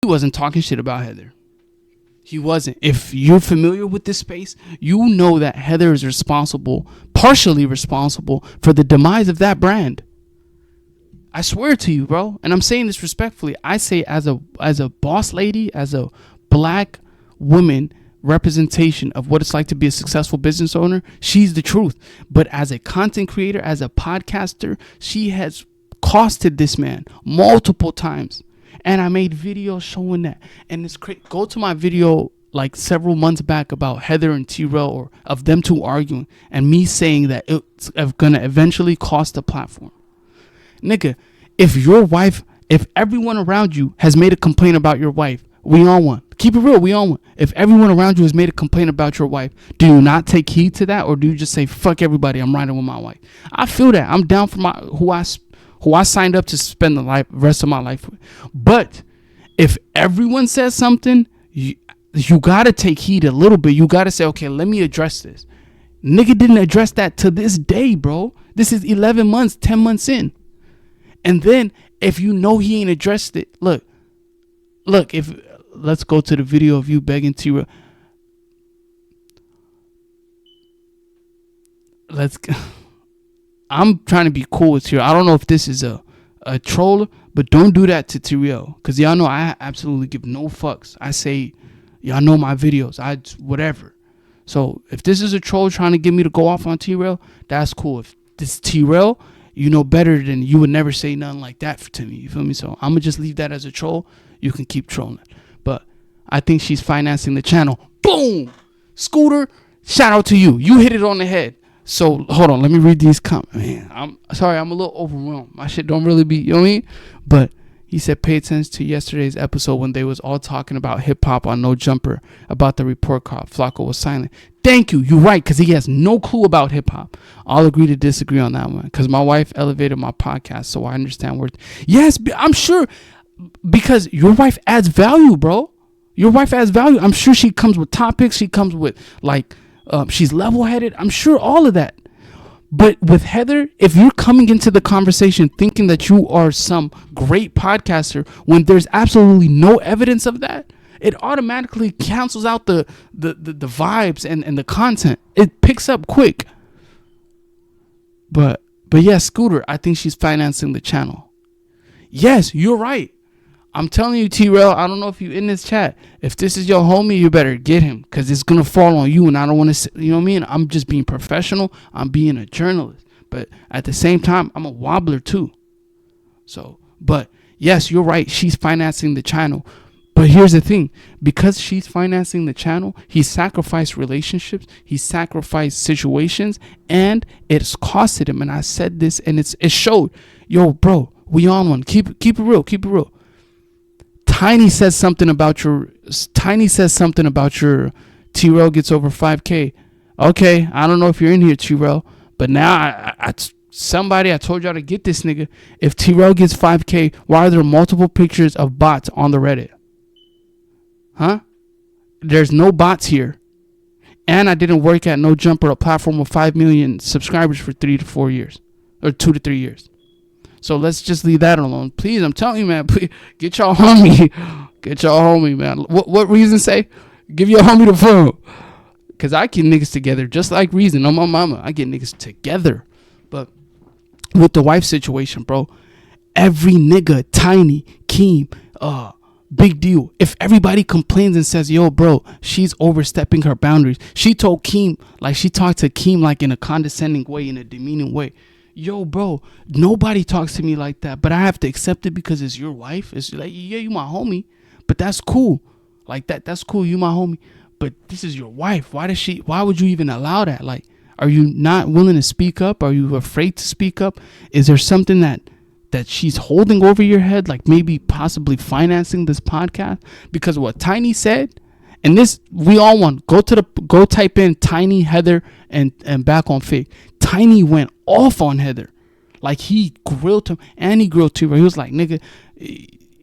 wasn't talking shit about Heather. He wasn't. If you're familiar with this space, you know that Heather is partially responsible for the demise of that brand. I swear to you, bro. And I'm saying this respectfully. I say as a boss lady, as a black woman representation of what it's like to be a successful business owner, she's the truth. But as a content creator, as a podcaster, she has costed this man multiple times. And I made videos showing that. And it's crazy. Go to my video like several months back about Heather and Trell, or of them two arguing, and me saying that it's going to eventually cost the platform. Nigga, if everyone around you has made a complaint about your wife, we on one. Keep it real, we on one. If everyone around you has made a complaint about your wife, do you not take heed to that, or do you just say, fuck everybody, I'm riding with my wife? I feel that. I'm down for who I signed up to spend the rest of my life with. But if everyone says something, you got to take heed a little bit. You got to say, okay, let me address this. Nigga didn't address that to this day, bro. This is 11 months, 10 months in. And then if you know he ain't addressed it, look, let's go to the video of you begging T-Rail. I'm trying to be cool with T-Rail. I don't know if this is a troll, but don't do that to T-Rail, because y'all know I absolutely give no fucks. I say, y'all know my videos, whatever. So if this is a troll trying to get me to go off on T-Rail, that's cool. If this T-Rail, you know better than you would never say nothing like that to me. You feel me? So I'm going to just leave that as a troll. You can keep trolling. But I think she's financing the channel. Boom! Scooter, shout out to you. You hit it on the head. So hold on. Let me read these comments. Man, I'm sorry. I'm a little overwhelmed. My shit don't really be, you know what I mean? But he said, pay attention to yesterday's episode when they was all talking about hip hop on No Jumper, about the report card. Flacco was silent. Thank you. You're right, because he has no clue about hip hop. I'll agree to disagree on that one, because my wife elevated my podcast, so I understand where. Yes, I'm sure, because your wife adds value, bro. Your wife adds value. I'm sure she comes with topics. She comes with she's level-headed. I'm sure all of that. But with Heather, if you're coming into the conversation thinking that you are some great podcaster when there's absolutely no evidence of that, it automatically cancels out the vibes and the content. It picks up quick. But yeah, Scooter, I think she's financing the channel. Yes, you're right. I'm telling you, T-Rail, I don't know if you're in this chat. If this is your homie, you better get him, because it's going to fall on you, and I don't want to, you know what I mean? I'm just being professional. I'm being a journalist. But at the same time, I'm a wobbler too. So, but yes, you're right. She's financing the channel. But here's the thing. Because she's financing the channel, he sacrificed relationships. He sacrificed situations, and it's costed him. And I said this, and it showed. Yo, bro, we on one. Keep it real. Keep it real. Tiny says something about your T-Rail gets over 5K. Okay, I don't know if you're in here, T-Rail, but now I told y'all to get this nigga. If T-Rail gets 5K, why are there multiple pictures of bots on the Reddit? Huh? There's no bots here. And I didn't work at No Jumper, a platform with 5 million subscribers for 3 to 4 years, or 2 to 3 years. So let's just leave that alone. Please, I'm telling you, man, please, get y'all homie. Get y'all homie, man. What Reason say? Give your homie the phone. Because I get niggas together just like Reason. On my mama, I get niggas together. But with the wife situation, bro, every nigga, Tiny, Keem, big deal. If everybody complains and says, yo, bro, she's overstepping her boundaries. She told Keem, she talked to Keem in a condescending way, in a demeaning way. Yo, bro, nobody talks to me like that, but I have to accept it because it's your wife. It's like, yeah, you my homie, but that's cool. That's cool. You my homie, but this is your wife. Why would you even allow that? Are you not willing to speak up? Are you afraid to speak up? Is there something that she's holding over your head? Maybe possibly financing this podcast? Because what Tiny said, and this, we all want, go type in Tiny, Heather, and back on Figg. Tiny went off on Heather. He grilled him, and he grilled T-Rail. He was like, nigga,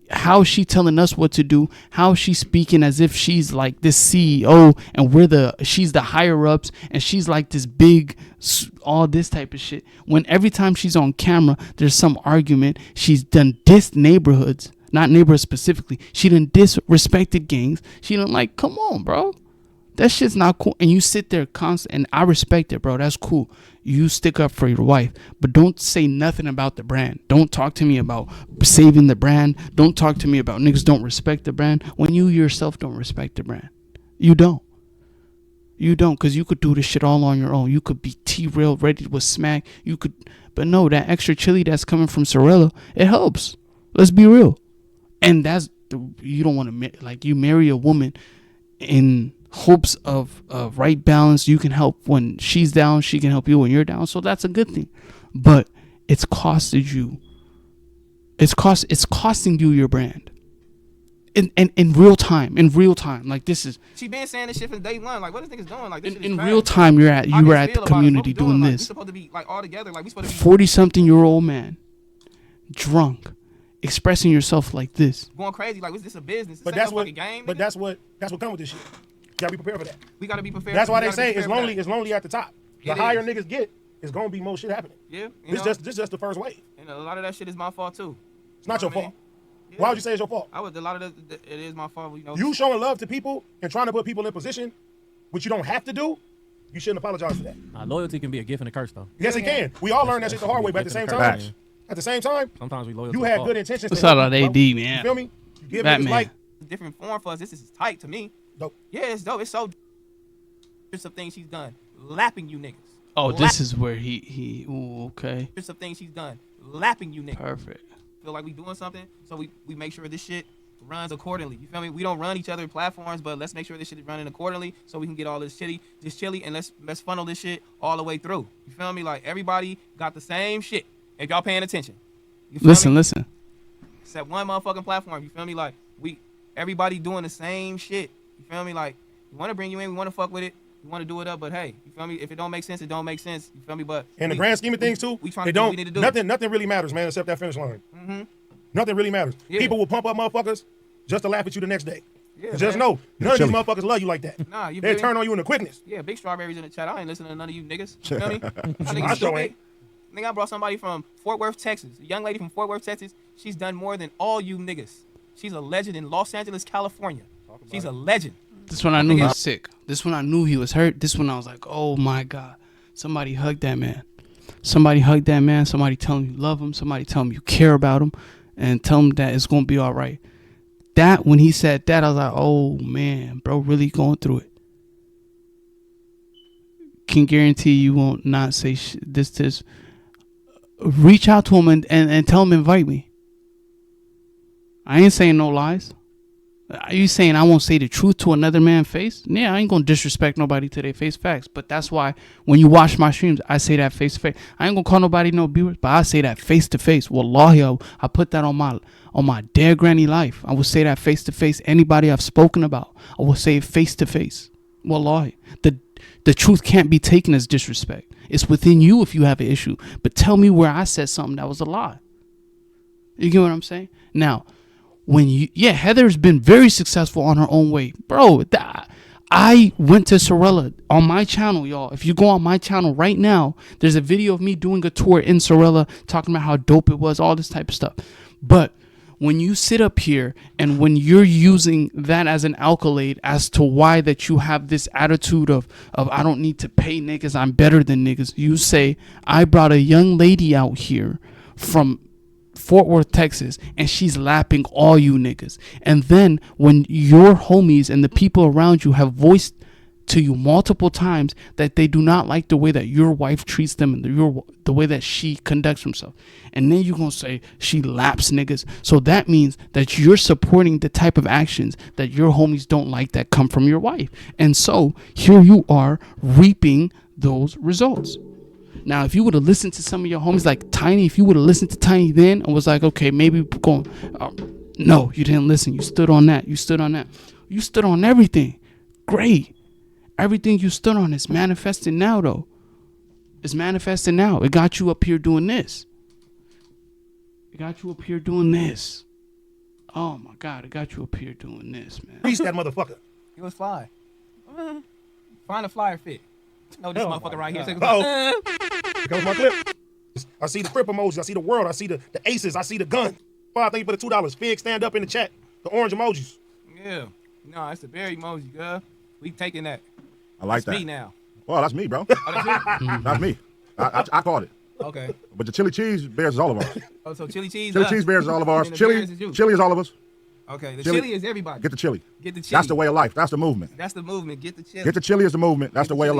how is she telling us what to do? How is she speaking as if she's this CEO and she's the higher ups, and she's this big, all this type of shit. When every time she's on camera, there's some argument. She's done dissed neighborhoods. not neighborhood specifically. She done disrespected gangs. She done like, come on, bro. That shit's not cool. And you sit there constant, and I respect it, bro. That's cool. You stick up for your wife, but don't say nothing about the brand. Don't talk to me about saving the brand. Don't talk to me about niggas don't respect the brand when you yourself don't respect the brand. You don't. You don't, because you could do this shit all on your own. You could be T-Rail ready with smack. You could, but no, that extra chili that's coming from Sorella, it helps. Let's be real. And you don't want to, like, you marry a woman in hopes of right balance. You can help when she's down. She can help you when you're down. So that's a good thing. But it's costed you. It's costing you your brand. In real time, like this is. She been saying this shit from day one. Like, what is niggas doing? Like, this in real time, you were at the community doing this. We supposed to be like all together. Like, we supposed to be 40-something-year-old man, drunk, expressing yourself like this, going crazy. Like, was this a business? But that's what game. But that's what comes with this shit. You gotta be prepared for that. We gotta be prepared. That's why they say it's lonely at the top. The higher niggas get, it's gonna be more shit happening. Yeah, this just the first wave. And a lot of that shit is my fault too. It's not your fault. Yeah. Why would you say it's your fault? A lot of it is my fault. You showing love to people and trying to put people in position, which you don't have to do. You shouldn't apologize for that. Loyalty can be a gift and a curse, though. Yes, it can. We all learn that shit the hard way, but at the same time, sometimes we loyal. You had good intentions. Shout out AD, man. You feel me? You give it like different form for us. This is tight to me. Dope. Yeah, it's dope. It's so. There's some things she's done, lapping you niggas. Oh, this is where he. Ooh, okay. There's some things she's done, lapping you niggas. Perfect. Feel like we doing something, so we make sure this shit runs accordingly. You feel me? We don't run each other platforms, but let's make sure this shit is running accordingly, so we can get all this chili, and let's funnel this shit all the way through. You feel me? Like, everybody got the same shit. If y'all paying attention. You feel listen. Except one motherfucking platform. You feel me? Like, everybody doing the same shit. You feel me? Like, we want to bring you in, we want to fuck with it. We want to do it up, but hey, you feel me? If it don't make sense, it don't make sense. You feel me? But in the grand scheme of things, too, we trying to do what we need to do. Nothing really matters, man, except that finish line. Mm-hmm. Nothing really matters. Yeah. People will pump up motherfuckers just to laugh at you the next day. Yeah, just know, none of these motherfuckers love you like that. Nah, they turn on you in the quickness. Yeah, big strawberries in the chat. I ain't listening to none of you niggas. You feel me? I sure ain't. Nigga, I brought somebody from Fort Worth, Texas. A young lady from Fort Worth, Texas. She's done more than all you niggas. She's a legend in Los Angeles, California. She's a legend. This one I knew he was sick. This one I knew he was hurt. This one I was like, oh my God. Somebody hug that man. Somebody hug that man. Somebody tell him you love him. Somebody tell him you care about him. And tell him that it's going to be all right. That, when he said that, I was like, oh man, bro, really going through it. Can guarantee you won't not say this. Reach out to him and tell him invite me. I ain't saying no lies. Are you saying I won't say the truth to another man's face? Yeah, I ain't gonna disrespect nobody to their face, facts. But that's why when you watch my streams, I say that face to face. I ain't gonna call nobody no viewers, but I say that face to face. Wallahi, I put that on my dead granny life. I will say that face to face. Anybody I've spoken about, I will say it face to face. Wallahi, the truth can't be taken as disrespect. It's within you if you have an issue. But tell me where I said something that was a lie. You get what I'm saying? Now, Heather's been very successful on her own way. Bro, I went to Sorella on my channel, y'all. If you go on my channel right now, there's a video of me doing a tour in Sorella, talking about how dope it was, all this type of stuff. But when you sit up here and when you're using that as an accolade as to why that you have this attitude of I don't need to pay niggas, I'm better than niggas. You say, I brought a young lady out here from Fort Worth, Texas, and she's lapping all you niggas. And then when your homies and the people around you have voiced to you multiple times that they do not like the way that your wife treats them and the way that she conducts herself, and then you're gonna say she laps niggas, so that means that you're supporting the type of actions that your homies don't like that come from your wife. And so here you are reaping those results. Now, if you would have listened to some of your homies like Tiny, if you would have listened to Tiny then and was like, okay, maybe going, no, you didn't listen. You stood on that. You stood on that. You stood on everything. Great. Everything you stood on is manifesting now, though. It's manifesting now. It got you up here doing this. It got you up here doing this. Oh, my God. It got you up here doing this, man. Reach that motherfucker. It was fly. Find a flyer fit. No, this motherfucker right here. Here goes my clip. I see the crip emojis. I see the world. I see the aces. I see the gun. Bob, thank you for the $2. Fig, stand up in the chat. The orange emojis. Yeah. No, it's the berry emoji, girl. We taking that. I like That's that. me now. Well, that's me, bro. Oh, that's you? That's me. I caught it. Okay. But the chili cheese bears is all of ours. Oh, so chili cheese. Chili cheese bears is all of ours. And the Chili, bears is you. chili is all of us. Okay. The Chili- chili is everybody. Get the chili. Get the chili. That's the way of life. That's the movement. That's the movement. Get the chili. Get the chili is the movement. That's the way of life.